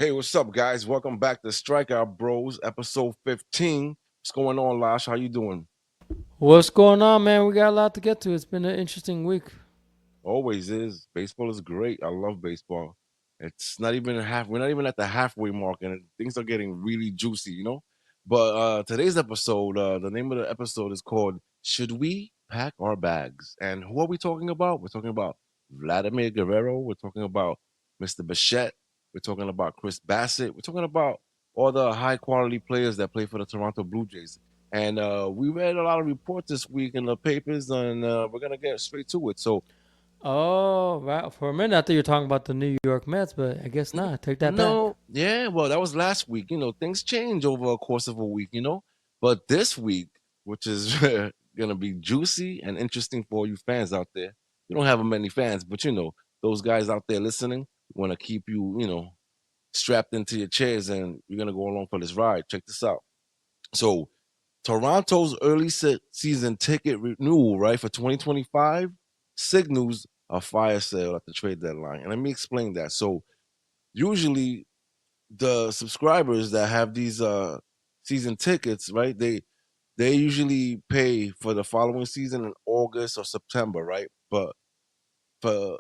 Hey, what's up, guys? Welcome back to Strikeout Bros, episode 15. What's going on, Lash? How you doing? What's going on, man? We got a lot to get to. It's been an interesting week. Always is. Baseball is great. I love baseball. It's not even half. We're not even at the halfway mark, and things are getting really juicy. But today's episode, the name of the episode is called "Should We Pack Our Bags?" And who are we talking about? We're talking about Vladimir Guerrero. We're talking about Mr. Bichette. We're talking about Chris Bassett. We're talking about all the high quality players that play for the Toronto Blue Jays. And we read a lot of reports this week in the papers, and we're gonna get straight to it. So Oh, right. For a minute, I thought you were talking about the New York Mets, but I guess N- not. Take that back. No, yeah, well, that was last week. Things change over a course of a week. But this week, which is gonna be juicy and interesting for all you fans out there. You don't have many fans, but those guys out there listening want to keep you, strapped into your chairs, and you're gonna go along for this ride. Check this out. So, Toronto's early season ticket renewal, right, for 2025 signals a fire sale at the trade deadline. And let me explain that. So, usually the subscribers that have these season tickets, right? They usually pay for the following season in August or September, right? But for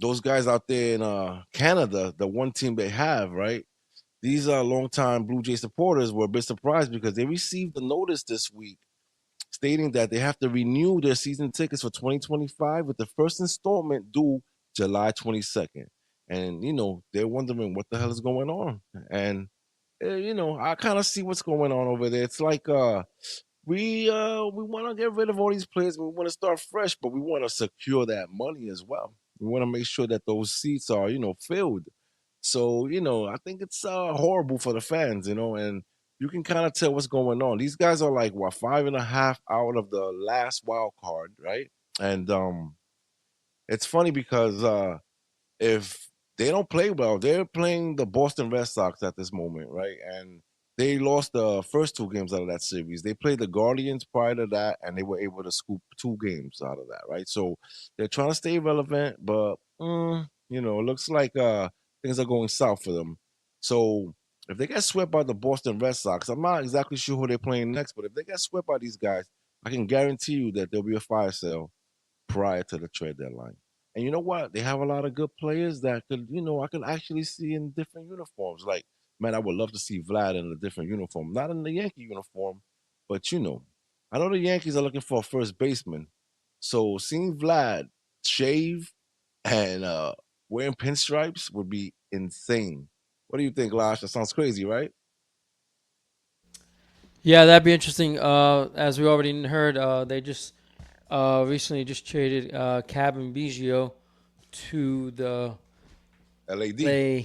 those guys out there in Canada, the one team they have, right? These are longtime Blue Jay supporters were a bit surprised because they received a notice this week stating that they have to renew their season tickets for 2025 with the first installment due July 22nd. And they're wondering what the hell is going on. And I kind of see what's going on over there. It's like we want to get rid of all these players. We want to start fresh, but we want to secure that money as well. We want to make sure that those seats are filled. So I think it's horrible for the fans, and you can kind of tell what's going on. These guys are like what, 5.5 out of the last wild card, right? And it's funny because if they don't play well, they're playing the Boston Red Sox at this moment, right? And they lost the first two games out of that series. They played the Guardians prior to that, and they were able to scoop two games out of that, right? So they're trying to stay relevant, but it looks like things are going south for them. So if they get swept by the Boston Red Sox, I'm not exactly sure who they're playing next, but if they get swept by these guys, I can guarantee you that there'll be a fire sale prior to the trade deadline. And you know what? They have a lot of good players that I could actually see in different uniforms. Like, man, I would love to see Vlad in a different uniform, not in the Yankee uniform, but I know the Yankees are looking for a first baseman. So seeing Vlad shave and wearing pinstripes would be insane. What do you think, Lash? That sounds crazy, right? Yeah, that'd be interesting. As we already heard, they just recently just traded Cabin Biggio to the LAD. LA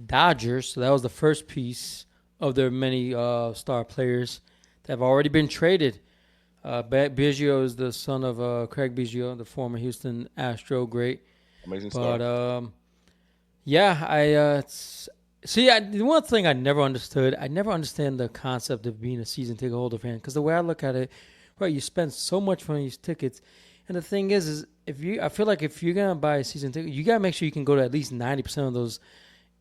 Dodgers. So that was the first piece of their many star players that have already been traded. Biggio is the son of Craig Biggio, the former Houston Astro great. Amazing But star. yeah, the one thing I never understood. I never understand the concept of being a season ticket holder fan because the way I look at it, right, you spend so much on these tickets, and the thing is I feel like if you're gonna buy a season ticket, you gotta make sure you can go to at least 90% of those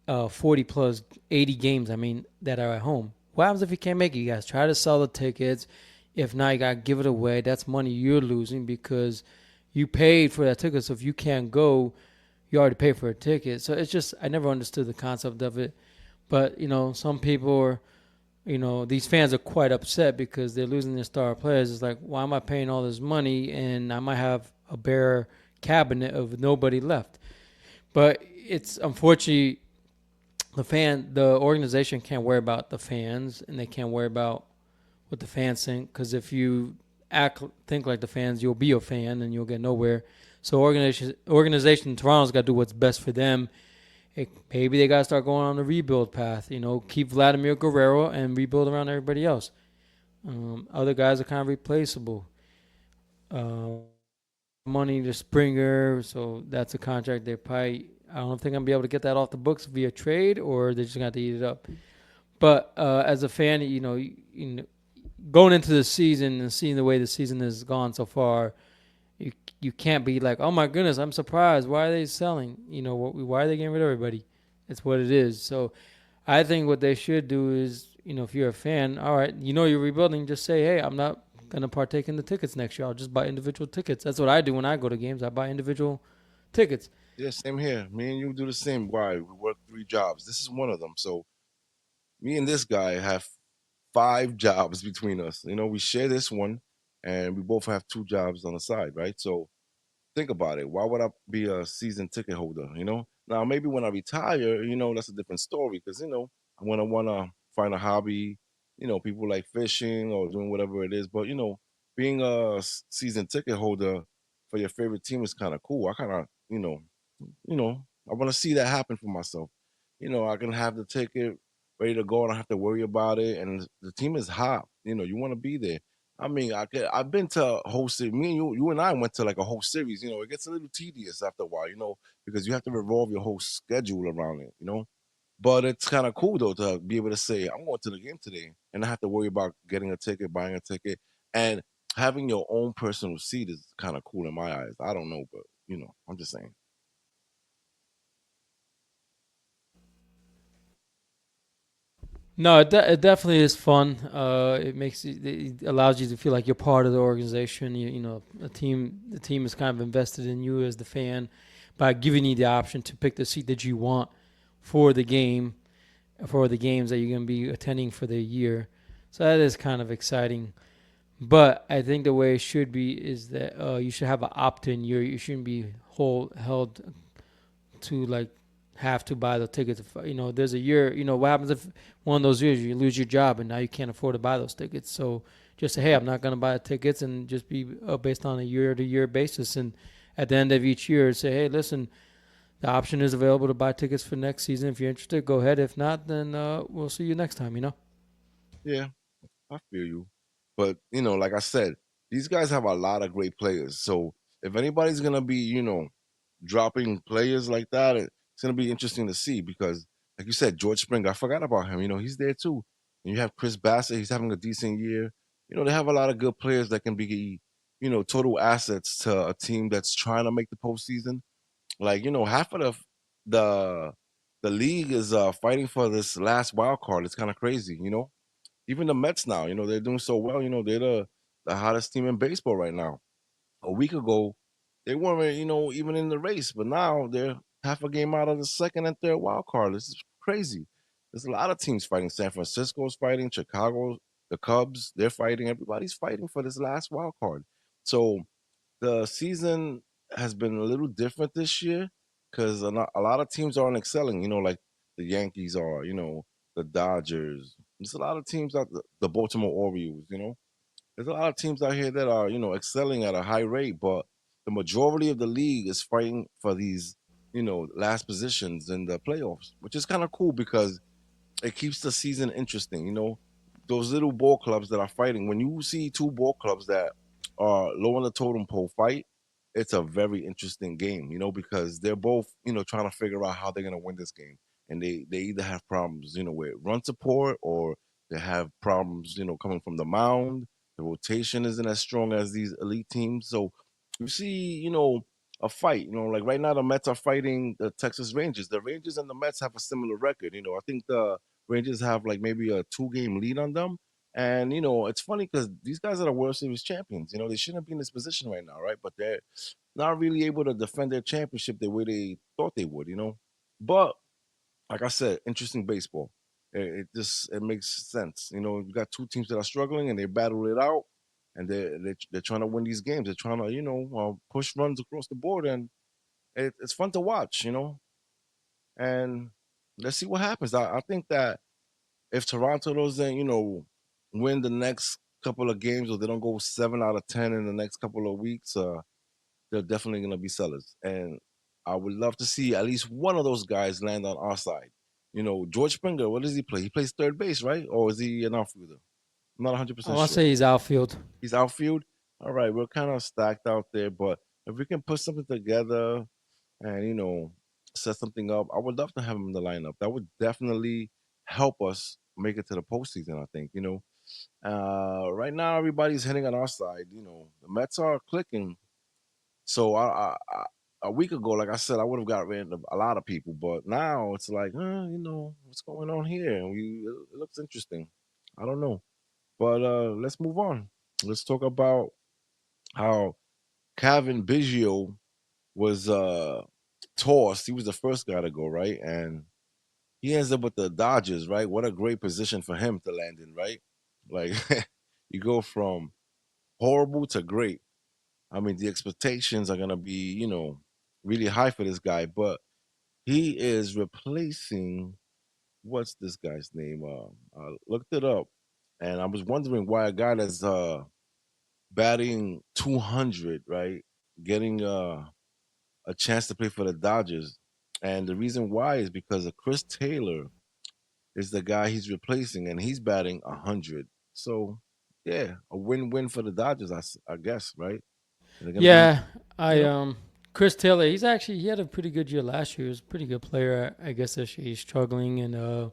40 plus 80 games. I mean that are at home. What happens if you can't make it? You guys try to sell the tickets. If not, you gotta give it away. That's money you're losing because you paid for that ticket. So if you can't go, you already paid for a ticket. So it's just I never understood the concept of it. But some people are, these fans are quite upset because they're losing their star players. It's like, why am I paying all this money and I might have a bare cabinet of nobody left? But it's unfortunately the organization can't worry about the fans and they can't worry about what the fans think because if you think like the fans, you'll be a fan and you'll get nowhere. So organization in Toronto's got to do what's best for them. Maybe they got to start going on the rebuild path. Keep Vladimir Guerrero and rebuild around everybody else. Other guys are kind of replaceable. Money to Springer, so that's a contract they probably. I don't know if they're gonna be able to get that off the books via trade or they're just gonna have to eat it up. But as a fan, going into the season and seeing the way the season has gone so far, you can't be like, oh my goodness, I'm surprised. Why are they selling? Why are they getting rid of everybody? It's what it is. So I think what they should do is, if you're a fan, all right, you're rebuilding, just say, hey, I'm not gonna partake in the tickets next year. I'll just buy individual tickets. That's what I do when I go to games. I buy individual tickets. Yeah, same here. Me and you do the same. Why? We work 3 jobs. This is one of them. So me and this guy have 5 jobs between us. We share this one, and we both have 2 jobs on the side, right? So think about it. Why would I be a season ticket holder? Now maybe when I retire, that's a different story because I wanna find a hobby. People like fishing or doing whatever it is. But being a season ticket holder for your favorite team is kind of cool. I kind of I want to see that happen for myself. I can have the ticket ready to go. I don't have to worry about it. And the team is hot. You want to be there. I mean, I've been to a whole series. Me and you and I went to like a whole series. It gets a little tedious after a while. Because you have to revolve your whole schedule around it. But it's kind of cool though to be able to say I'm going to the game today, and not have to worry about getting a ticket, buying a ticket, and having your own personal seat is kind of cool in my eyes. I don't know, but I'm just saying. No, it definitely is fun. It allows you to feel like you're part of the organization. The team is kind of invested in you as the fan by giving you the option to pick the seat that you want for the game, for the games that you're going to be attending for the year. So that is kind of exciting. But I think the way it should be is that you should have an opt-in year. You shouldn't be held to like have to buy the tickets. There's a year. What happens if one of those years you lose your job and now you can't afford to buy those tickets? So just say, hey, I'm not going to buy the tickets, and just be based on a year-to-year basis. And at the end of each year, say, hey, listen, the option is available to buy tickets for next season. If you're interested, go ahead. If not, then we'll see you next time. Yeah, I feel you. But, like I said, these guys have a lot of great players. So if anybody's gonna be, dropping players like that, it's gonna be interesting to see because like you said, George Springer, I forgot about him. He's there too. And you have Chris Bassett, he's having a decent year. They have a lot of good players that can be, total assets to a team that's trying to make the postseason. Like, half of the the league is fighting for this last wild card. It's kind of crazy. Even the Mets now, they're doing so well. They're the hottest team in baseball right now. A week ago, they weren't, even in the race, but now they're half a game out of the second and third wild card. This is crazy. There's a lot of teams fighting. San Francisco's fighting, Chicago, the Cubs, they're fighting. Everybody's fighting for this last wild card. So the season has been a little different this year because a lot of teams aren't excelling. Like the Yankees are. The Dodgers. There's a lot of teams out the Baltimore Orioles. There's a lot of teams out here that are excelling at a high rate, but the majority of the league is fighting for these last positions in the playoffs, which is kind of cool because it keeps the season interesting. Those little ball clubs that are fighting. When you see two ball clubs that are low on the totem pole fight, it's a very interesting game. Because they're both trying to figure out how they're gonna win this game, and they either have problems with run support or they have problems coming from the mound. The rotation isn't as strong as these elite teams, so you see a fight. Like right now the Mets are fighting the Texas Rangers. The Rangers and the Mets have a similar record. I think the Rangers have like maybe a 2 game lead on them. And it's funny because these guys are the World Series champions. They shouldn't be in this position right now, right? But they're not really able to defend their championship the way they thought they would. But like I said, interesting baseball. It makes sense. You got two teams that are struggling and they battle it out, and they're trying to win these games. They're trying to push runs across the board, and it's fun to watch. And let's see what happens. I think that if Toronto doesn't, win the next couple of games, or they don't go 7 out of 10 in the next couple of weeks, they're definitely going to be sellers. And I would love to see at least one of those guys land on our side. George Springer, what does he play? He plays third base, right? Or is he an outfielder? I'm not I 100% want to sure. say he's outfield. He's outfield. All right, we're kind of stacked out there, but if we can put something together and set something up, I would love to have him in the lineup. That would definitely help us make it to the postseason. I think right now everybody's hitting on our side. The Mets are clicking, so a week ago, like I said, I would have got rid of a lot of people, but now it's like, what's going on here? And it looks interesting. I don't know, but let's move on. Let's talk about how Calvin Biggio was tossed. He was the first guy to go, right? And he ends up with the Dodgers, right? What a great position for him to land in, right? Like you go from horrible to great. I mean, the expectations are gonna be, really high for this guy, but he is replacing what's this guy's name? I looked it up, and I was wondering why a guy that's batting 200, right, getting a chance to play for the Dodgers, and the reason why is because of Chris Taylor is the guy he's replacing, and he's batting 100. So, yeah, a win-win for the Dodgers, I guess, right? And they're gonna be, Yeah, you I know, Chris Taylor. He had a pretty good year last year. He was a pretty good player. I guess this year he's struggling, and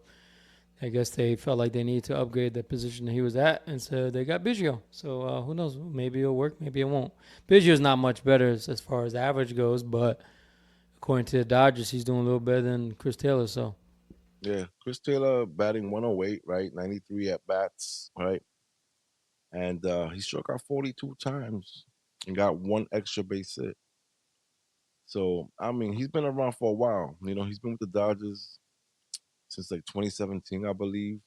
I guess they felt like they needed to upgrade the position that he was at, and so they got Biggio. So who knows? Maybe it'll work. Maybe it won't. Biggio's not much better as far as average goes, but according to the Dodgers, he's doing a little better than Chris Taylor. So yeah, Chris Taylor batting 108, right, 93 at bats, right, and he struck out 42 times and got one extra base hit. So I mean, he's been around for a while. He's been with the Dodgers since like 2017, I believe.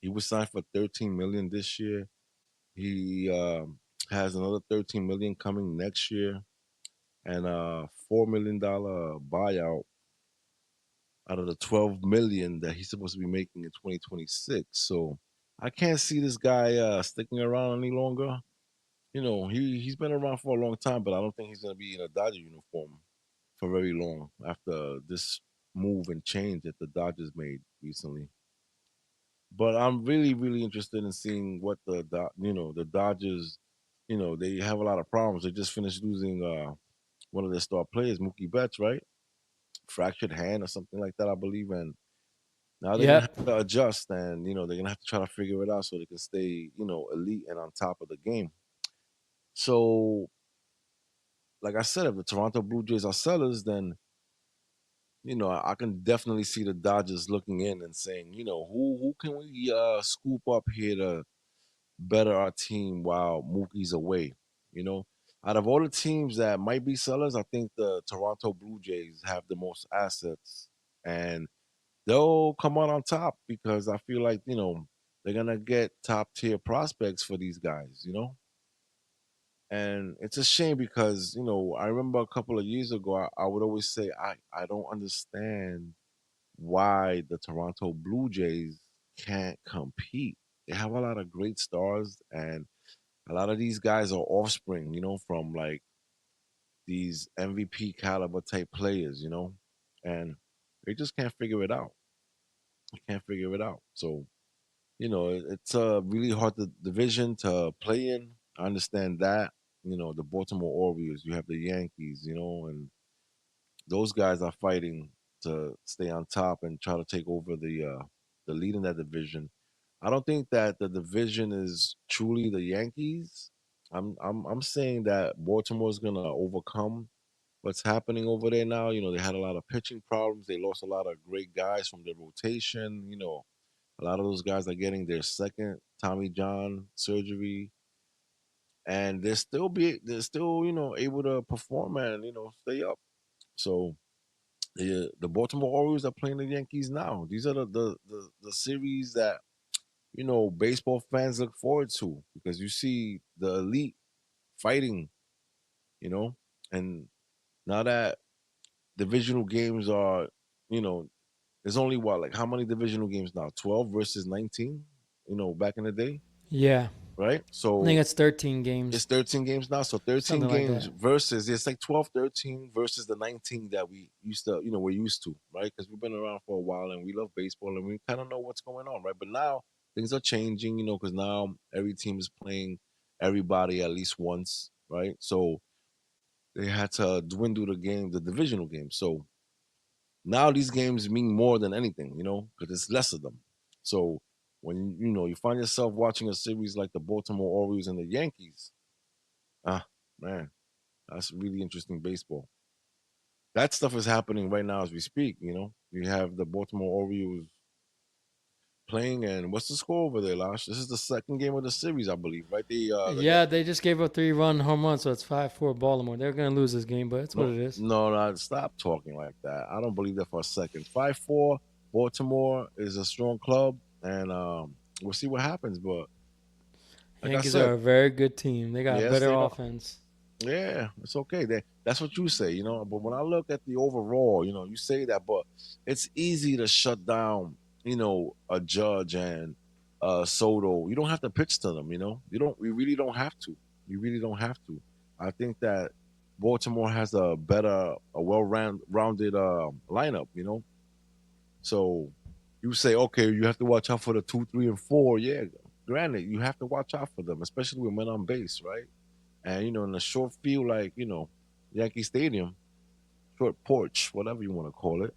He was signed for 13 million this year. He has another 13 million coming next year, and a $4 million buyout out of the 12 million that he's supposed to be making in 2026. So I can't see this guy sticking around any longer. He's been around for a long time, but I don't think he's gonna be in a Dodger uniform for very long after this move and change that the Dodgers made recently. But I'm really, really interested in seeing what the Dodgers, they have a lot of problems. They just finished losing one of their star players, Mookie Betts, right? Fractured hand or something like that, I believe. And now they're gonna yep, have to adjust, and they're gonna have to try to figure it out so they can stay, elite and on top of the game. So, like I said, if the Toronto Blue Jays are sellers, then I can definitely see the Dodgers looking in and saying, who can we scoop up here to better our team while Mookie's away. You know, Out of all the teams that might be sellers, I think the Toronto Blue Jays have the most assets, and they'll come out on top because I feel like they're gonna get top tier prospects for these guys. And it's a shame because I remember a couple of years ago I would always say I don't understand why the Toronto Blue Jays can't compete. They have a lot of great stars, and a lot of these guys are offspring, from like these MVP caliber type players, and they just can't figure it out. They can't figure it out. So, it's a really hard division to play in. I understand that. The Baltimore Orioles, you have the Yankees, and those guys are fighting to stay on top and try to take over the lead in that division. I don't think that the division is truly the Yankees. I'm saying that Baltimore is gonna overcome what's happening over there now. They had a lot of pitching problems. They lost a lot of great guys from their rotation. A lot of those guys are getting their second Tommy John surgery, and they're still able to perform and stay up. So the Baltimore Orioles are playing the Yankees now. These are the series that baseball fans look forward to because you see the elite fighting, you know, and now that divisional games are, you know, there's only what like how many divisional games now? 12 versus 19. Back in the day, yeah, right? I think So it's 13 it's games, 13 games now. So 13 something like games that. versus it's like 12, 13 versus the 19 that we're used to, right? Because we've been around for a while and we love baseball and we kind of know what's going on, right? But now things are changing, because now every team is playing everybody at least once, right? So they had to dwindle the divisional game. So now these games mean more than anything, because there's less of them. So when you find yourself watching a series like the Baltimore Orioles and the Yankees, ah man, that's really interesting baseball. That stuff is happening right now as we speak. You have the Baltimore Orioles playing, and what's the score over there, Lash? This is the second game of the series, I believe, right? They Yeah, they just gave up 3 run home run, so it's 5-4 Baltimore. They're gonna lose this game, but it's what no, it is. no, no, stop talking like that. I don't believe that for a second. 5-4, Baltimore is a strong club, and we'll see what happens. But like I Yankees said, are a very good team. They got yes, better they are. offense. Yeah, it's okay. That's what you say, But when I look at the overall, you say that, but it's easy to shut down, a Judge and Soto. You don't have to pitch to them, You don't. We really don't have to. You really don't have to. I think that Baltimore has a well-rounded lineup, So you say, okay, you have to watch out for the 2, 3, and 4. Yeah, granted, you have to watch out for them, especially with men on base, right? And in a short field like Yankee Stadium, short porch, whatever you want to call it.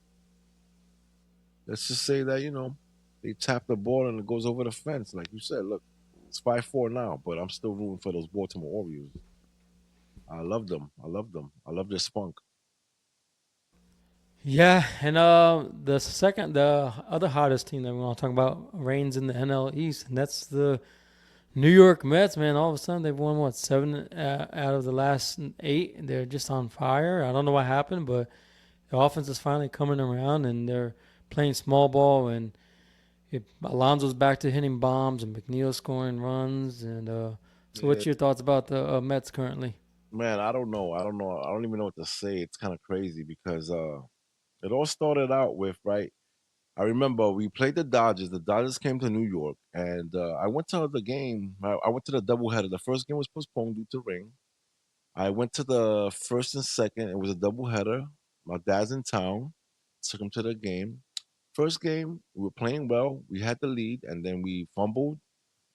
Let's just say that they tap the ball and it goes over the fence, like you said. Look, it's 5-4 now, but I'm still rooting for those Baltimore Orioles. I love them. I love them. I love their spunk. Yeah, and the other hottest team that we want to talk about reigns in the NL East, and that's the New York Mets. Man, all of a sudden they've won what 7 out of the last 8. They're just on fire. I don't know what happened, but the offense is finally coming around, and they're playing small ball. And Alonso's back to hitting bombs, and McNeil scoring runs. And so, Yeah, what's your thoughts about the Mets currently? man, I don't know. I don't know. I don't even know what to say. It's kind of crazy because it all started out with, right. I remember we played the Dodgers. The Dodgers came to New York, and I went to the game. I went to the doubleheader. The first game was postponed due to rain. I went to the first and second. It was a doubleheader. My dad's in town. Took him to the game. First game, we were playing well. We had the lead, and then we fumbled,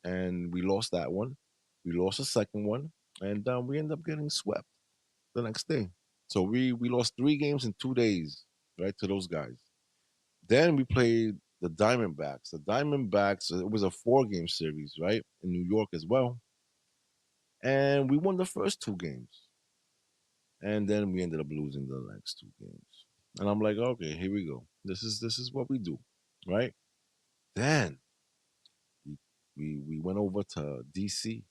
and we lost that one. We lost the second one, and we ended up getting swept the next day. So we lost 3 games in 2 days, right, to those guys. Then we played the Diamondbacks. The Diamondbacks, it was a 4 game series, right, in New York as well. And we won the first 2 games. And then we ended up losing the next 2 games. And I'm like, okay, here we go. This is what we do, right? Then we we went over to DC.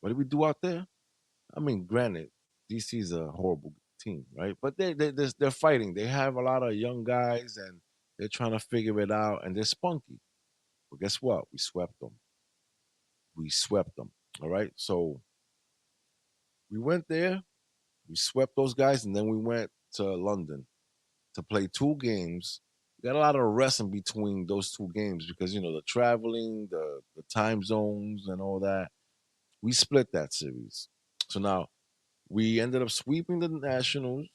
What did we do out there? I mean, granted, DC is a horrible team, right? But they're fighting. They have a lot of young guys, and they're trying to figure it out, and they're spunky. But guess what? We swept them. We swept them. All right. So we went there. We swept those guys, and then we went to London to play 2 games. We got a lot of rest in between those 2 games because the traveling, the time zones, and all that. We split that series. So now we ended up sweeping the Nationals,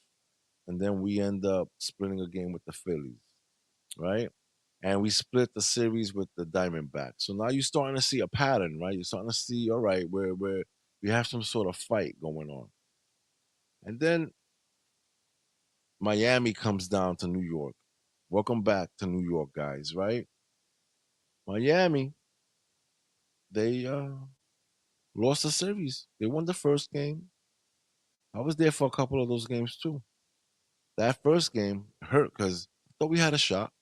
and then we end up splitting a game with the Phillies, right? And we split the series with the Diamondbacks. So now you're starting to see a pattern, right? You're starting to see, all right, where we have some sort of fight going on. And then Miami comes down to New York. Welcome back to New York, guys, right? Miami, they lost the series. They won the first game. I was there for a couple of those games too. That first game hurt because I thought we had a shot.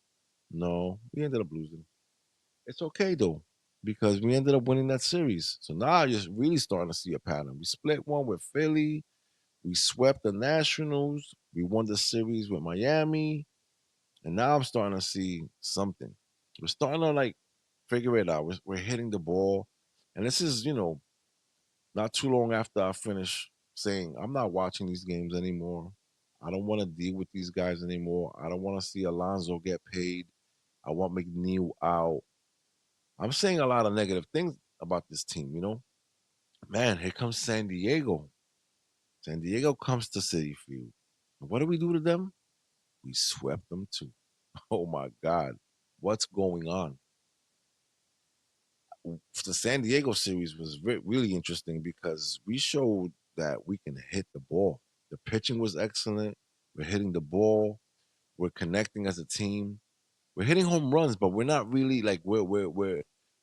No, we ended up losing. It's okay though, because we ended up winning that series. So now you're really starting to see a pattern. We split one with Philly. We swept the Nationals. We won the series with Miami. And now I'm starting to see something. We're starting to figure it out. We're hitting the ball. And this is, not too long after I finish saying, I'm not watching these games anymore. I don't want to deal with these guys anymore. I don't want to see Alonso get paid. I want McNeil out. I'm saying a lot of negative things about this team. Man, here comes San Diego. San Diego comes to City Field. What do we do to them? We swept them too. Oh my God. What's going on? The San Diego series was really interesting because we showed that we can hit the ball. The pitching was excellent. We're hitting the ball. We're connecting as a team. We're hitting home runs, but we're not really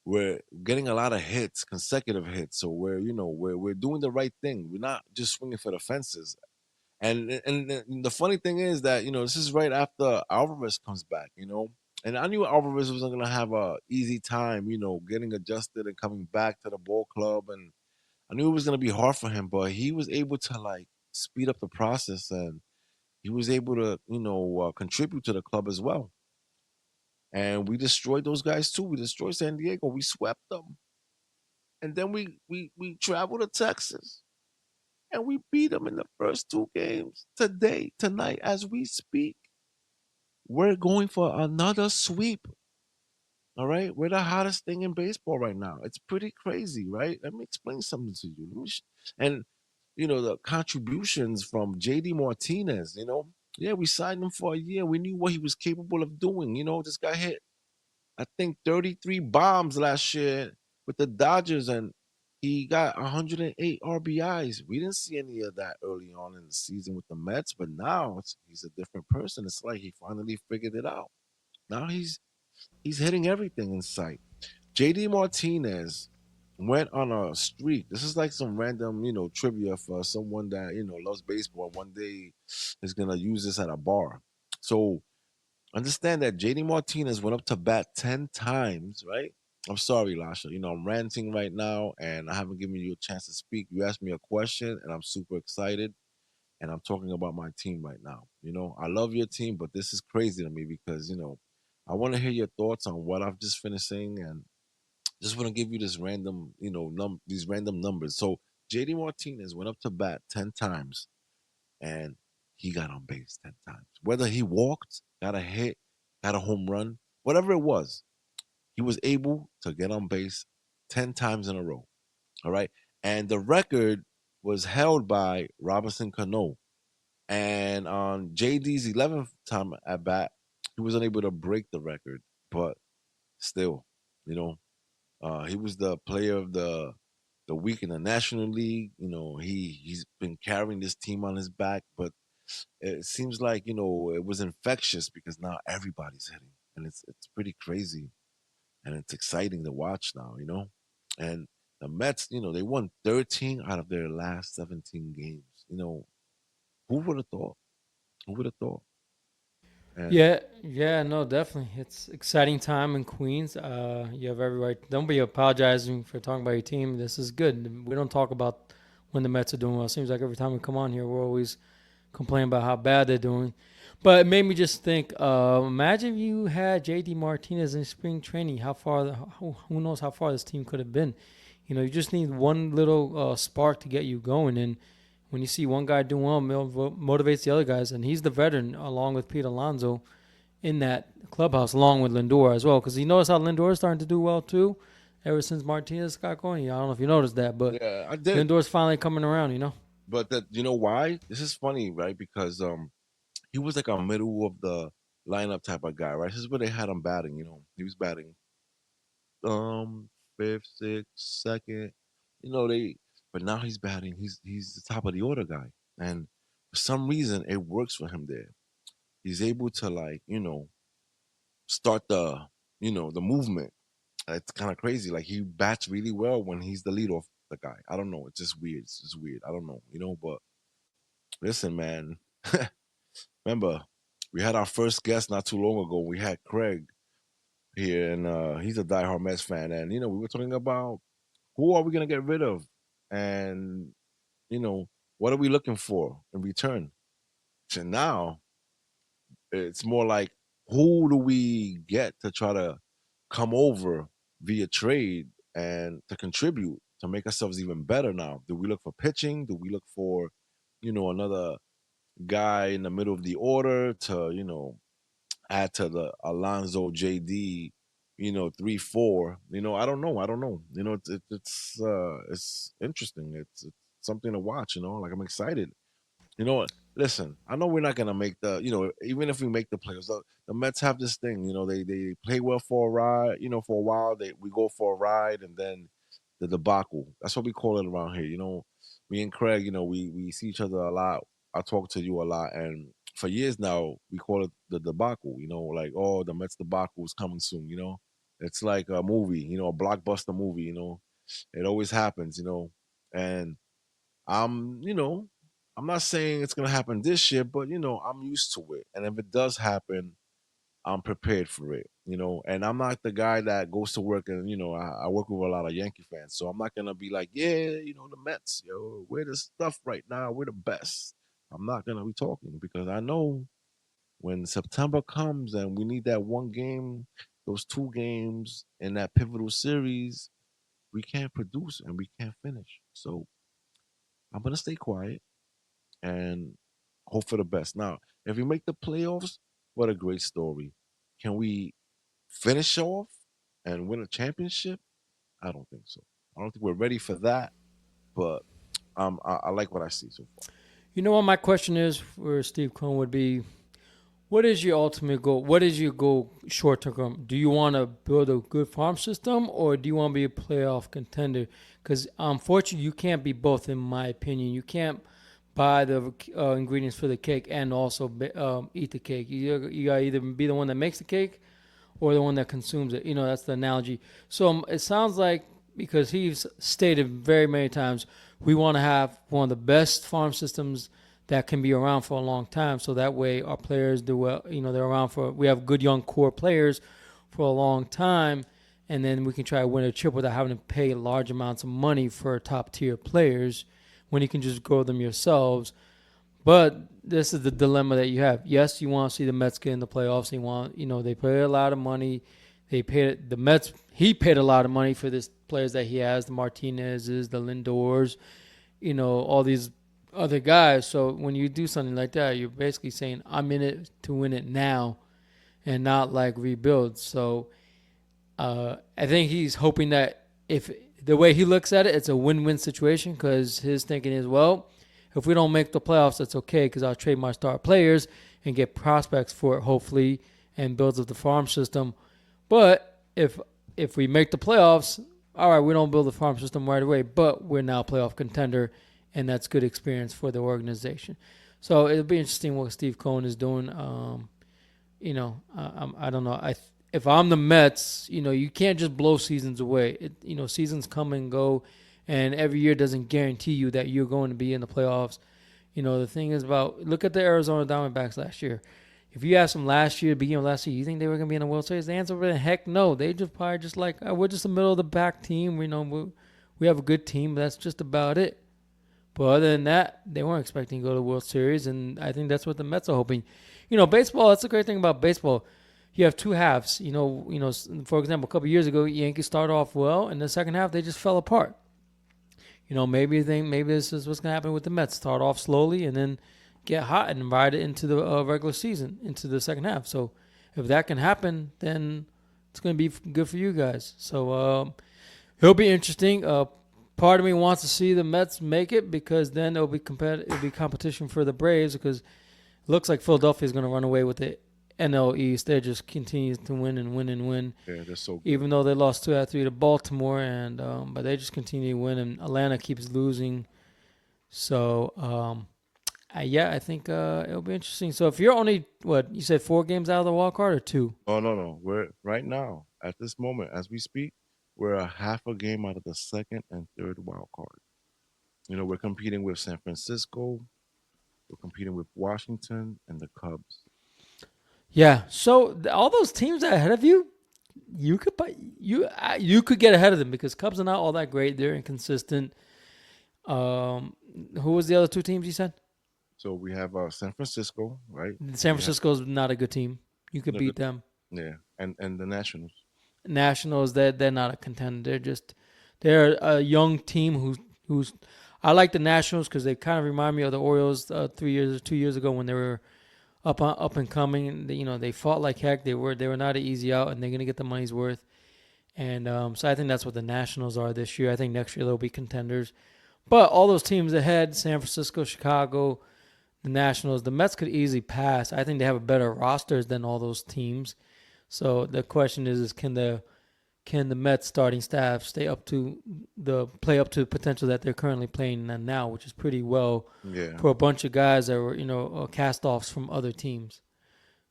we're getting a lot of hits, consecutive hits. So we're doing the right thing. We're not just swinging for the fences. And the funny thing is that this is right after Alvarez comes back, and I knew Alvarez wasn't gonna have a easy time, getting adjusted and coming back to the ball club, and I knew it was gonna be hard for him, but he was able to like speed up the process, and he was able to contribute to the club as well. And we destroyed those guys too. We destroyed San Diego. We swept them, and then we traveled to Texas and we beat them in the first two games today, tonight, as we speak. We're going for another sweep. All right, we're the hottest thing in baseball right now. It's pretty crazy, right? Let me explain something to you. And the contributions from JD Martinez. Yeah, we signed him for a year. We knew what he was capable of doing. This guy hit, I think, 33 bombs last year with the Dodgers, and he got 108 RBIs. We didn't see any of that early on in the season with the Mets, but now he's a different person. It's like he finally figured it out. Now he's hitting everything in sight. JD Martinez went on a streak. This is like some random, trivia for someone that, loves baseball. One day is gonna use this at a bar. So understand that JD Martinez went up to bat 10 times, right? I'm sorry, Lasha. I'm ranting right now and I haven't given you a chance to speak. You asked me a question and I'm super excited and I'm talking about my team right now. I love your team, but this is crazy to me because, I want to hear your thoughts on what I've just finished saying and just want to give you this random, these random numbers. So JD Martinez went up to bat 10 times and he got on base 10 times. Whether he walked, got a hit, got a home run, whatever it was, he was able to get on base 10 times in a row. All right. And the record was held by Robinson Cano. And on JD's 11th time at bat, he was unable to break the record. But still, you know, he was the player of the week in the National League. He's been carrying this team on his back, but it seems like it was infectious because now everybody's hitting, and it's pretty crazy, and it's exciting to watch now. And the Mets, they won 13 out of their last 17 games. Who would have thought? Who would have thought? And Yeah, yeah, no, definitely. It's exciting time in Queens. You have every right. Don't be apologizing for talking about your team. This is good. We don't talk about when the Mets are doing well. It seems like every time we come on here, we're always complaining about how bad they're doing. But it made me just think. Imagine if you had JD Martinez in spring training. How far? Who knows how far this team could have been? You just need one little spark to get you going. And when you see one guy doing well, motivates the other guys. And he's the veteran, along with Pete Alonso, in that clubhouse, along with Lindor as well. Because you notice how Lindor is starting to do well too, ever since Martinez got going. I don't know if you noticed that, but yeah, I did. Lindor's finally coming around. But that why? This is funny, right? Because he was like a middle of the lineup type of guy, right? This is where they had him batting. He was batting fifth, sixth, second. They but now he's batting. He's the top of the order guy. And for some reason it works for him there. He's able to like, start the movement. It's kind of crazy. Like he bats really well when he's the leadoff the guy. I don't know. It's just weird. It's just weird. I don't know, but listen, man. Remember, we had our first guest not too long ago. We had Craig here, and he's a diehard Mets fan. And we were talking about who are we gonna get rid of, and you know what are we looking for in return. So now it's more like who do we get to try to come over via trade and to contribute to make ourselves even better. Now, do we look for pitching? Do we look for another guy in the middle of the order to add to the Alonzo JD, 3-4. I don't know. I don't know. It's interesting. It's something to watch. Like I'm excited. What? Listen, I know we're not gonna make even if we make the playoffs, the Mets have this thing. They play well for a ride. For a while we go for a ride, and then the debacle. That's what we call it around here. Me and Craig, we see each other a lot. I talk to you a lot, and for years now we call it the debacle. Like, oh, the Mets debacle is coming soon. It's like a movie. A blockbuster movie. It always happens. And I'm I'm not saying it's gonna happen this year, but I'm used to it. And if it does happen, I'm prepared for it. And I'm not the guy that goes to work and I work with a lot of Yankee fans, so I'm not gonna be like, yeah, the Mets, we're the stuff right now, we're the best. I'm not gonna be talking because I know when September comes and we need that one game, those two games in that pivotal series, we can't produce and we can't finish. So I'm gonna stay quiet and hope for the best. Now, if we make the playoffs, what a great story. Can we finish off and win a championship? I don't think so. I don't think we're ready for that, but I like what I see so far. You know what my question is for Steve Cohen would be, what is your ultimate goal? What is your goal short term? Do you want to build a good farm system or do you want to be a playoff contender? Because unfortunately, you can't be both, in my opinion. You can't buy the ingredients for the cake and also eat the cake. You got to either be the one that makes the cake or the one that consumes it. That's the analogy. So it sounds like, because he's stated very many times, we want to have one of the best farm systems that can be around for a long time. So that way our players do well. They're around for, we have good young core players for a long time. And then we can try to win a chip without having to pay large amounts of money for top tier players when you can just grow them yourselves. But this is the dilemma that you have. Yes, you want to see the Mets get in the playoffs. They pay a lot of money. They paid the Mets. He paid a lot of money for this players that he has, the Martinez's, the Lindors, all these other guys. So when you do something like that, you're basically saying, I'm in it to win it now and not like rebuild. So I think he's hoping that, if the way he looks at it, it's a win-win situation, because his thinking is, well, if we don't make the playoffs, that's okay, because I'll trade my star players and get prospects for it, hopefully, and builds up the farm system. But if we make the playoffs, all right, we don't build the farm system right away, but we're now a playoff contender, and that's good experience for the organization. So it'll be interesting what Steve Cohen is doing. I don't know. If I'm the Mets, you can't just blow seasons away. Seasons come and go, and every year doesn't guarantee you that you're going to be in the playoffs. The thing is about, look at the Arizona Diamondbacks last year. If you asked them last year, beginning of last year, you think they were going to be in the World Series? The answer would be heck no. They just probably just like, oh, we're just a middle of the back team. We have a good team, but that's just about it. But other than that, they weren't expecting to go to the World Series, and I think that's what the Mets are hoping. Baseball. That's the great thing about baseball. You have two halves. For example, a couple of years ago, Yankees started off well, and the second half they just fell apart. Maybe this is what's gonna happen with the Mets. Start off slowly and then get hot and ride it into the regular season, into the second half. So if that can happen, then it's gonna be good for you guys. So it'll be interesting. Part of me wants to see the Mets make it, because then it'll be competition for the Braves, because it looks like Philadelphia is going to run away with the NL East. They just continue to win and win and win. Yeah, they're so good. Even though they lost 2 out of 3 to Baltimore, and but they just continue to win, and Atlanta keeps losing. So I think it'll be interesting. So if you're only, what you said, 4 games out of the wild card, or 2? Oh no. We're right now at this moment as we speak, we're a half a game out of the second and third wild card. We're competing with San Francisco, we're competing with Washington and the Cubs. Yeah. So all those teams that are ahead of you, you could get ahead of them, because Cubs are not all that great. They're inconsistent. Who was the other 2 teams you said? So we have San Francisco, right? San We have Francisco's not a good team. You could no good, beat them. yeah, and the Nationals. Nationals, they're not a contender. They're a young team who's. I like the Nationals because they kind of remind me of the Orioles 2 years ago, when they were up and coming. They fought like heck. They were not an easy out, and they're gonna get the money's worth. And so I think that's what the Nationals are this year. I think next year they'll be contenders. But all those teams ahead, San Francisco, Chicago, the Nationals, the Mets could easily pass. I think they have a better rosters than all those teams. So the question is can the Mets starting staff play up to the potential that they're currently playing now, which is pretty well Yeah, for a bunch of guys that were cast offs from other teams.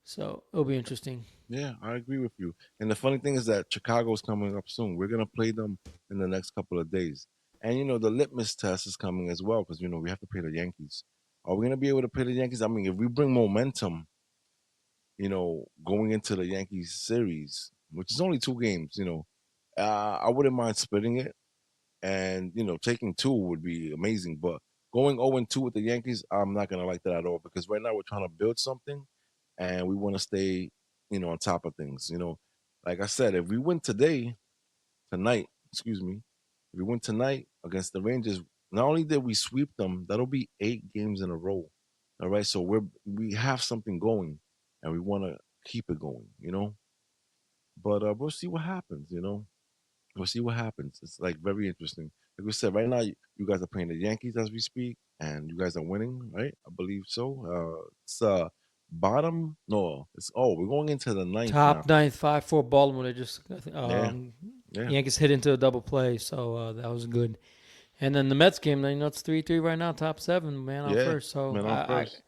So it'll be interesting. yeah, I agree with you. And the funny thing is that Chicago's coming up soon. We're gonna play them in the next couple of days. And the litmus test is coming as well because we have to play the Yankees. Are we gonna be able to play the Yankees? I mean, if we bring momentum, going into the Yankees series, which is only 2 games, I wouldn't mind splitting it, and taking two would be amazing. But going 0-2 with the Yankees, I'm not gonna like that at all because right now we're trying to build something, and we want to stay, on top of things. Like I said, if we win tonight, excuse me, if we win tonight against the Rangers, not only did we sweep them, that'll be 8 games in a row. All right, so we have something going, and we want to keep it going. But we'll see what happens. We'll see what happens. It's like very interesting. Like we said, right now you guys are playing the Yankees as we speak, and you guys are winning, right? I believe so. It's bottom. No, it's we're going into the ninth now. Top ninth, 5-4 Baltimore. They just Yeah, yeah, Yankees hit into a double play, so that was good. And then the Mets game, it's 3-3 right now, top seven, man on yeah. first. So Man on first.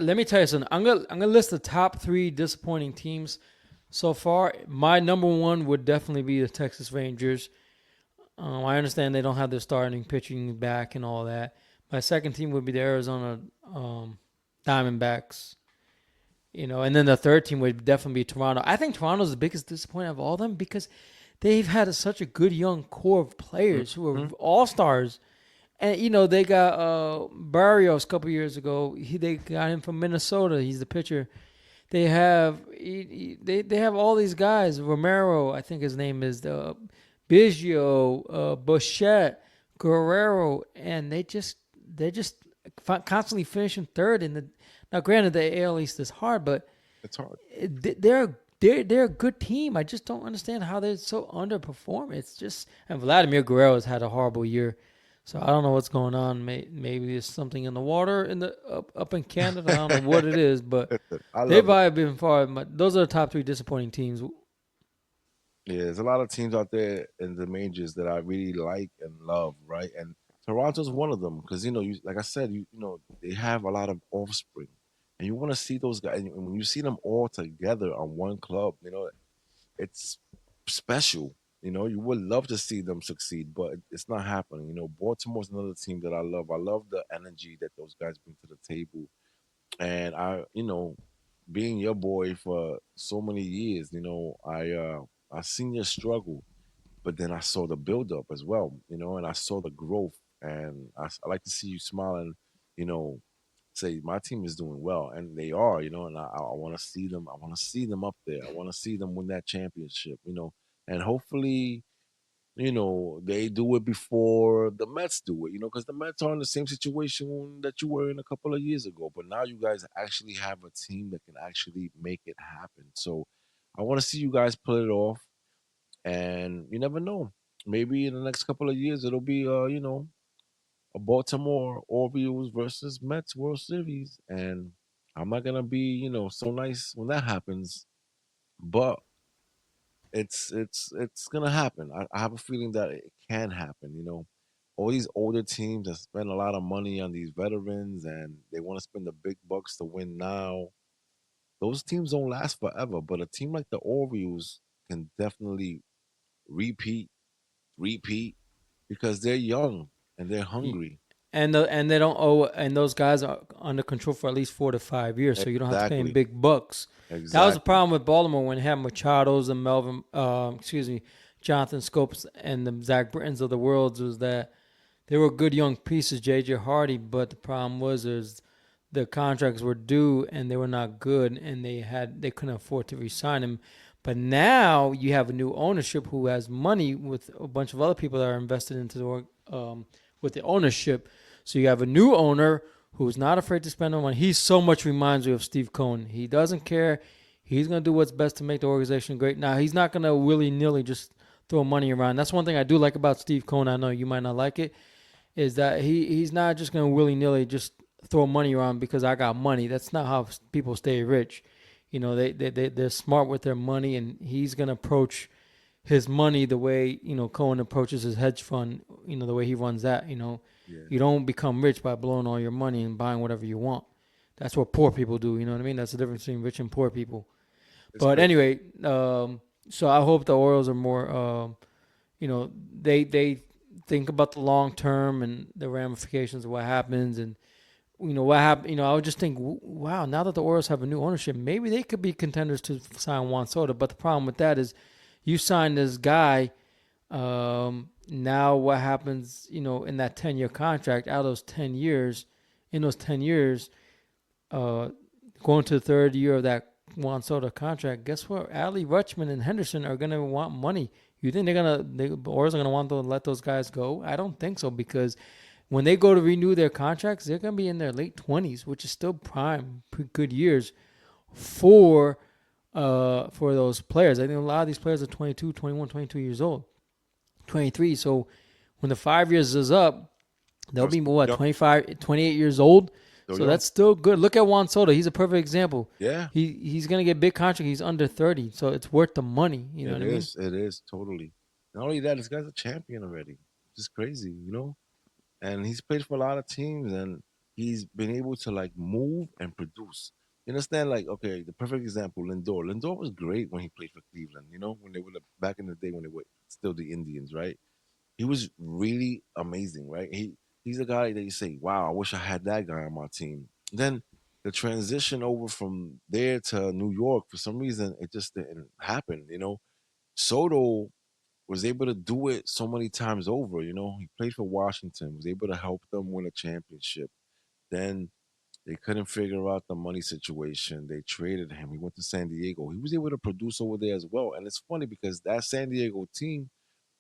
let me tell you something. I'm gonna list the top three disappointing teams so far. My number one would definitely be the Texas Rangers. I understand they don't have their starting pitching back and all that. My second team would be the Arizona Diamondbacks. And then the third team would definitely be Toronto. I think Toronto's the biggest disappointment of all of them because they've had such a good young core of players who are Mhm. all stars. And they got Barrios a couple years ago. They got him from Minnesota. He's the pitcher. They have all these guys. Romero, I think his name is the Biggio, Bichette, Guerrero, and they're just constantly finishing third in the. Now, granted, the AL East is hard, but It's hard. they're a good team. I just don't understand how they're so underperforming. It's just and Vladimir Guerrero has had a horrible year, so I don't know what's going on. Maybe there's something in the water in the up in Canada. I don't know what it is, but I they've love it. probably been far. But those are the top three disappointing teams. Yeah, there's a lot of teams out there in the majors that I really like and love, right? And Toronto's one of them because like I said, they have a lot of offspring, and you want to see those guys. And when you see them all together on one club, it's special. You would love to see them succeed, but it's not happening. Baltimore's another team that I love. I love the energy that those guys bring to the table, and being your boy for so many years, I seen your struggle, but then I saw the build up as well, and I saw the growth, and I like to see you smiling, you know, say my team is doing well, and they are, and I want to see them. I want to see them up there. I want to see them win that championship, and hopefully, they do it before the Mets do it, because the Mets are in the same situation that you were in a couple of years ago. But now you guys actually have a team that can actually make it happen. So I want to see you guys pull it off. And you never know. Maybe in the next couple of years, it'll be, a Baltimore Orioles versus Mets World Series. And I'm not going to be, so nice when that happens. But it's gonna happen. I have a feeling that it can happen. All these older teams that spend a lot of money on these veterans and they want to spend the big bucks to win now. Those teams don't last forever, but a team like the Orioles can definitely repeat, repeat because they're young and they're hungry. And they don't owe and those guys are under control for at least 4 to 5 years, so you don't have to pay them Exactly, big bucks. That was the exactly. problem with Baltimore when they had Machado's and Melvin, Jonathan Scopes and the Zach Brittons of the worlds was that they were good young pieces, J.J. Hardy, but the problem was is the contracts were due and they were not good, and they couldn't afford to re-sign him. But now you have a new ownership who has money with a bunch of other people that are invested into with the ownership. So you have a new owner who's not afraid to spend the money. He so much reminds me of Steve Cohen. He doesn't care. He's gonna do what's best to make the organization great. Now he's not gonna willy nilly just throw money around. That's one thing I do like about Steve Cohen. I know you might not like it, is that he's not just gonna willy nilly just throw money around because I got money. That's not how people stay rich. They're smart with their money, and he's gonna approach his money the way Cohen approaches his hedge fund. The way he runs that. Yeah, You don't become rich by blowing all your money and buying whatever you want. That's what poor people do. You know what I mean? That's the difference between rich and poor people. it's But crazy. anyway, so I hope the Orioles are more. They think about the long term and the ramifications of what happens, and what happened. I would just think, wow, now that the Orioles have a new ownership, maybe they could be contenders to sign Juan Soto. But the problem with that is, you sign this guy. Now what happens? In that 10-year contract, out of those 10 years, in those 10 years, uh, going to the third year of that Juan Soto contract, guess what? Adley Rutschman and Henderson are gonna want money. You think the Orioles are gonna want to let those guys go? I don't think so, because when they go to renew their contracts, they're gonna be in their late 20s, which is still prime, good years for those players. I think a lot of these players are 22, 21, 22 years old, 23. So when the 5 years is up, they'll They're be still what, young. 25, 28 years old. Still So young. that's still good. Look at Juan Soto. He's a perfect example. Yeah, He's gonna get big contract. He's under 30, so it's worth the money. You know it what I mean? is. It is totally. Not only that, this guy's a champion already. Just crazy, And he's played for a lot of teams, and he's been able to like move and produce. You understand? Like, okay, the perfect example, Lindor. Lindor was great when he played for Cleveland. When they were back in the day when they were still the Indians, right? He was really amazing, right? He's a guy that you say, "Wow, I wish I had that guy on my team." Then the transition over from there to New York, for some reason, it just didn't happen. Soto was able to do it so many times over. He played for Washington, was able to help them win a championship. Then they couldn't figure out the money situation. They traded him. He went to San Diego. He was able to produce over there as well. And it's funny because that San Diego team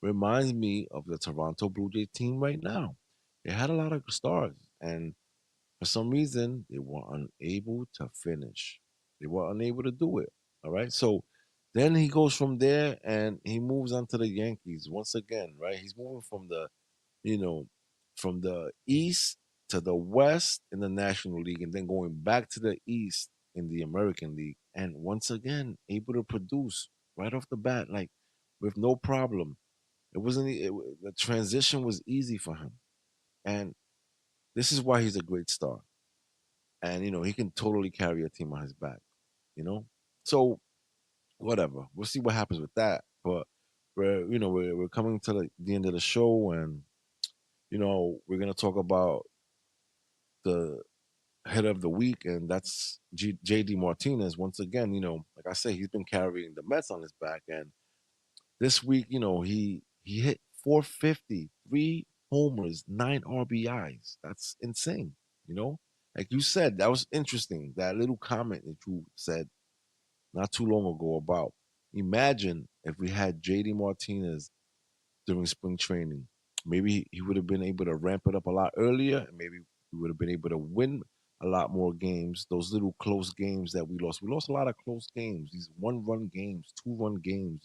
reminds me of the Toronto Blue Jay team right now. They had a lot of stars, and for some reason, they were unable to finish. They were unable to do it. All right. So then he goes from there and he moves on to the Yankees once again, right? He's moving you know, from the East to the West in the National League and then going back to the East in the American League. And once again, able to produce right off the bat, like with no problem. It wasn't, it, The transition was easy for him. And this is why he's a great star. And, he can totally carry a team on his back, you know? So, whatever. We'll see what happens with that. But we're coming to the end of the show, and we're gonna talk about the head of the week, and that's JD Martinez. Once again, like I say, he's been carrying the Mets on his back, and this week, he hit 450, three homers, nine RBIs. That's insane. You know, like you said, that was interesting. That little comment that you said not too long ago about imagine if we had JD Martinez during spring training. Maybe he would have been able to ramp it up a lot earlier, and maybe we would have been able to win a lot more games. Those little close games that we lost. We lost a lot of close games, these 1-run games, 2-run games.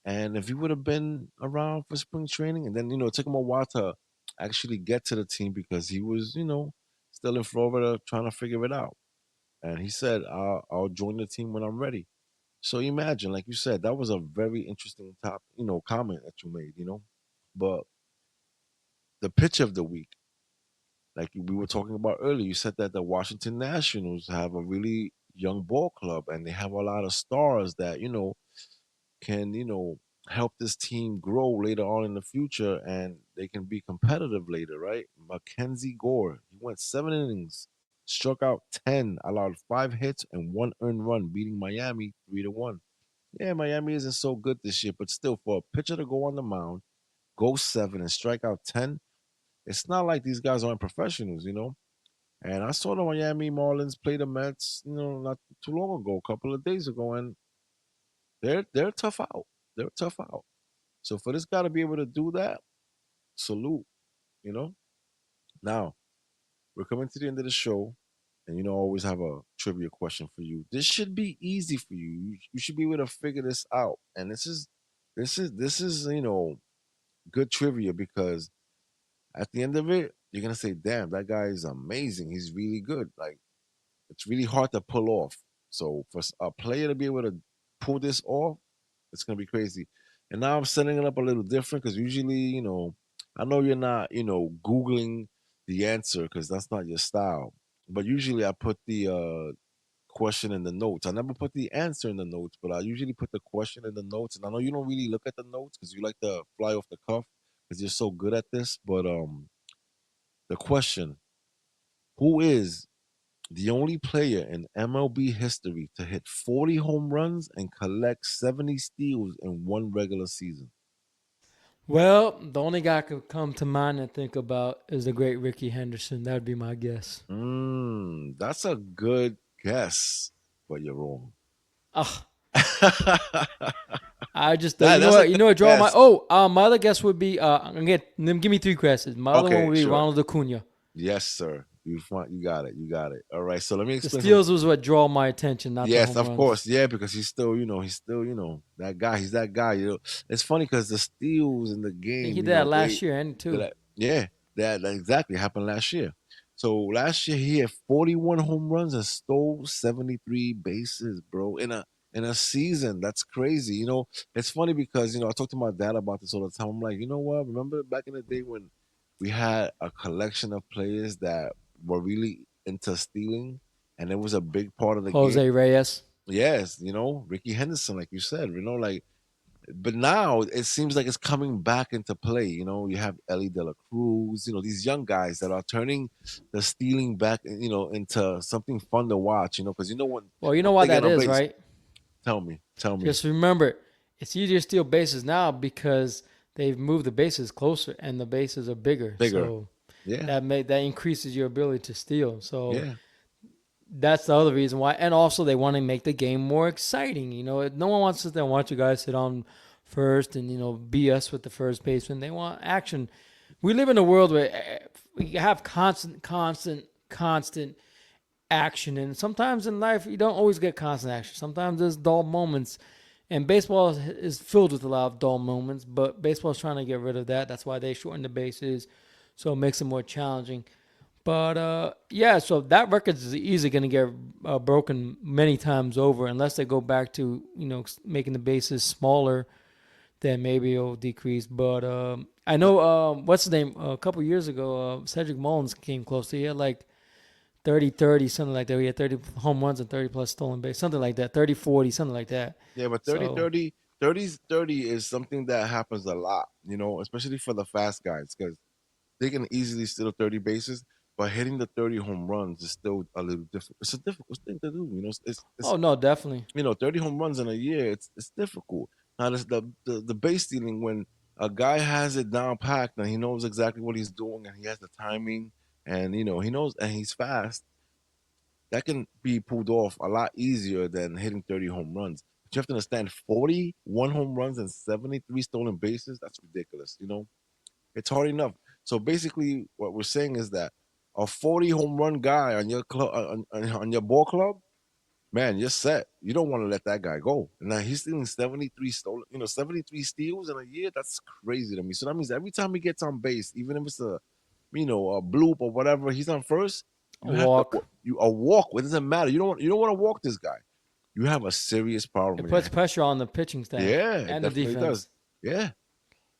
And if he would have been around for spring training, and then it took him a while to actually get to the team because he was still in Florida trying to figure it out. And he said, "I'll join the team when I'm ready." So imagine, like you said, that was a very interesting comment that you made. But the pitch of the week, like we were talking about earlier, you said that the Washington Nationals have a really young ball club and they have a lot of stars that can help this team grow later on in the future and they can be competitive later, right? Mackenzie Gore, he went 7 innings, struck out 10, allowed 5 hits and one earned run, beating Miami 3-1. Yeah, Miami isn't so good this year, but still, for a pitcher to go on the mound, go 7 and strike out 10, it's not like these guys aren't professionals. And I saw the Miami Marlins play the Mets, not too long ago, a couple of days ago, and they're tough out. They're tough out. So for this guy to be able to do that, salute. You know. Now we're coming to the end of the show, and I always have a trivia question for you. This should be easy for you. You should be able to figure this out. And this is good trivia because at the end of it, you're gonna say, "Damn, that guy is amazing. He's really good." Like it's really hard to pull off. So for a player to be able to pull this off, it's gonna be crazy. And now I'm setting it up a little different because usually, I know you're not, Googling the answer because that's not your style. But usually I put the question in the notes. I never put the answer in the notes, but I usually put the question in the notes. And I know you don't really look at the notes because you like to fly off the cuff because you're so good at this. But the question: Who is the only player in MLB history to hit 40 home runs and collect 70 steals in one regular season? Well, the only guy I could come to mind and think about is the great Ricky Henderson. That would be my guess. That's a good guess, but you're wrong. Ah, I just you know That's a what good draw my guess. my other guess would be again give me three guesses. My other one Okay, would be sure. Ronald Acuna. Yes, sir. You got it. You got it. All right. So let me The explain some. steals was what draw my attention, not the Yes, home of runs. course. Yeah, because he's still, that guy. He's that guy. It's funny because the steals in the I think game, he did that last year and too. yeah, that exactly happened last year. So last year he had 41 home runs and stole 73 bases, bro, in a season. That's crazy. It's funny because I talk to my dad about this all the time. I'm like, you know what? Remember back in the day when we had a collection of players that were really into stealing, and it was a big part of the game. Jose Reyes. Yes, Ricky Henderson, like you said, like, but now it seems like it's coming back into play. You have Ellie De La Cruz, these young guys that are turning the stealing back, into something fun to watch, because Well, you know once why they get that on is, base, right? tell me. Just remember, it's easier to steal bases now because they've moved the bases closer and the bases are bigger. Bigger. So Yeah, that increases your ability to steal. So yeah, that's the other reason why. And also, they want to make the game more exciting. No one wants to sit there and watch you guys sit on first and BS with the first baseman. They want action. We live in a world where we have constant action, and sometimes in life you don't always get constant action. Sometimes there's dull moments, and baseball is filled with a lot of dull moments. But baseball is trying to get rid of that. That's why they shorten the bases, so it makes it more challenging. But yeah, so that record is easily going to get broken many times over unless they go back to making the bases smaller. Then maybe it'll decrease. But I know what's his name a couple years ago, Cedric Mullins came close to. He had like 30-30, something like that. He had 30 home runs and 30 plus stolen base, something like that. 30-40, something like that. yeah. But So 30 is something that happens a lot, especially for the fast guys, because they can easily steal 30 bases, but hitting the 30 home runs is still a little difficult. It's a difficult thing to do. It's oh no, definitely. 30 home runs in a year. It's difficult. Now this, the base stealing, when a guy has it down packed and he knows exactly what he's doing and he has the timing, and he knows, and he's fast, that can be pulled off a lot easier than hitting 30 home runs. But you have to understand, 41 home runs and 73 stolen bases, that's ridiculous. It's hard enough. So basically, what we're saying is that a 40 home run guy on your club, on your ball club, man, you're set. You don't want to let that guy go. And now he's stealing 73 stolen, 73 steals in a year. That's crazy to me. So that means every time he gets on base, even if it's a bloop or whatever, he's on first. A You have to walk. you a walk. It doesn't matter. You don't want to walk this guy. You have a serious problem It in your puts hand. pressure on the pitching staff Yeah, it and the definitely does. defense.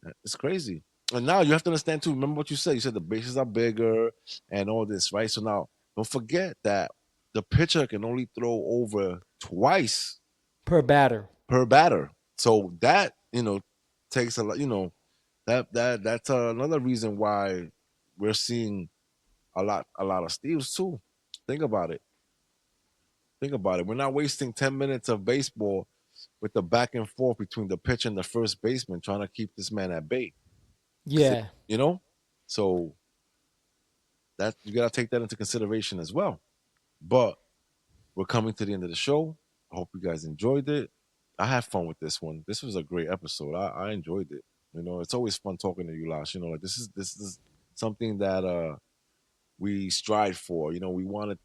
Yeah, it's crazy. And now you have to understand too. Remember what you said. You said the bases are bigger and all this, right? So now don't forget that the pitcher can only throw over twice Per batter. per batter. So that takes a lot. That's another reason why we're seeing a lot of steals too. Think about it. Think about it. We're not wasting 10 minutes of baseball with the back and forth between the pitcher and the first baseman trying to keep this man at bay. Because Yeah. you know, so that you gotta take that into consideration as well. But we're coming to the end of the show. I hope you guys enjoyed it. I had fun with this one. This was a great episode. I enjoyed it. It's always fun talking to you, Lash. Like this is something that we strive for. We wanted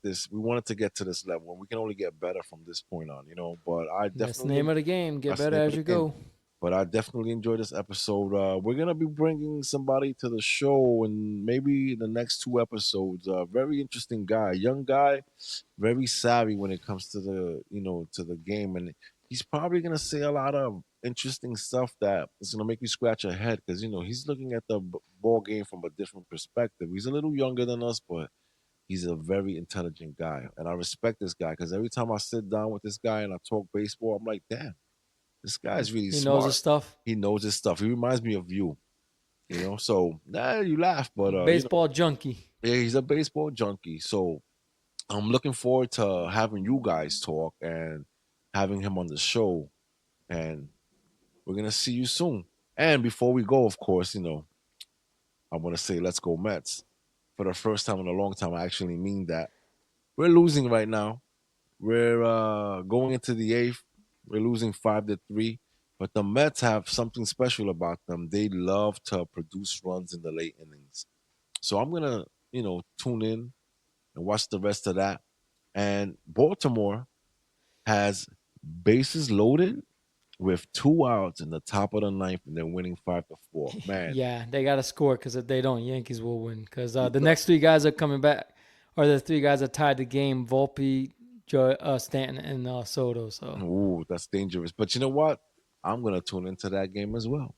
to get to this level, and we can only get better from this point on. But That's the name of the game. Get that's the better name of as the you game. go. But I definitely enjoyed this episode. We're gonna be bringing somebody to the show, and maybe the next two episodes. A very interesting guy, young guy, very savvy when it comes to the game, and he's probably gonna say a lot of interesting stuff that is gonna make you scratch your head because he's looking at the ball game from a different perspective. He's a little younger than us, but he's a very intelligent guy, and I respect this guy because every time I sit down with this guy and I talk baseball, I'm like, damn, this guy's really He knows smart. his stuff. He knows his stuff. He reminds me of you. So you laugh, but Baseball junkie. Yeah, he's a baseball junkie. So I'm looking forward to having you guys talk and having him on the show. And we're gonna see you soon. And before we go, of course, I want to say let's go Mets. For the first time in a long time, I actually mean that. We're losing right now. We're going into the eighth. We're losing 5-3. But the Mets have something special about them. They love to produce runs in the late innings. So I'm gonna, tune in and watch the rest of that. And Baltimore has bases loaded with 2 outs in the top of the ninth, and they're winning 5-4. Man, Yeah, they got to score because if they don't, Yankees will win. Because you the know, next three guys are coming back, or the three guys that tied the game: Volpe, Stanton, and Soto. So ooh, that's dangerous. But you know what? I'm gonna tune into that game as well.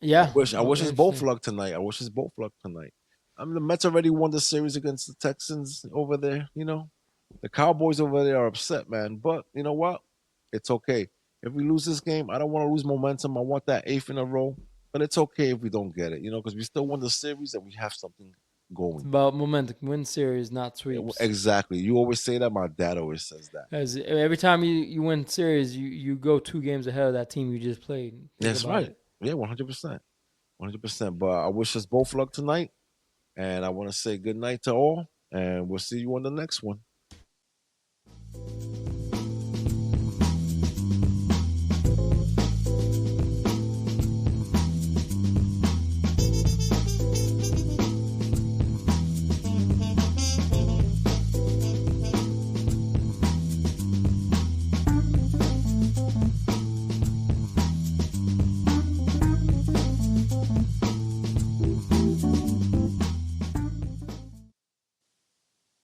I yeah, wish I wish it's both interesting. luck tonight. I wish it's both luck tonight. I mean, the Mets already won the series against the Texans over there. The Cowboys over there are upset, man. But you know what? It's okay. If we lose this game, I don't want to lose momentum. I want that eighth in a row. But it's okay if we don't get it, because we still won the series and we have something It's going. about momentum, win series, not sweeps. Exactly. You always say that. My dad always says that. As every time you win series, you go 2 games ahead of that team you just played. Think That's about right. it. Yeah, 100%. 100%. But I wish us both luck tonight. And I want to say good night to all. And we'll see you on the next one.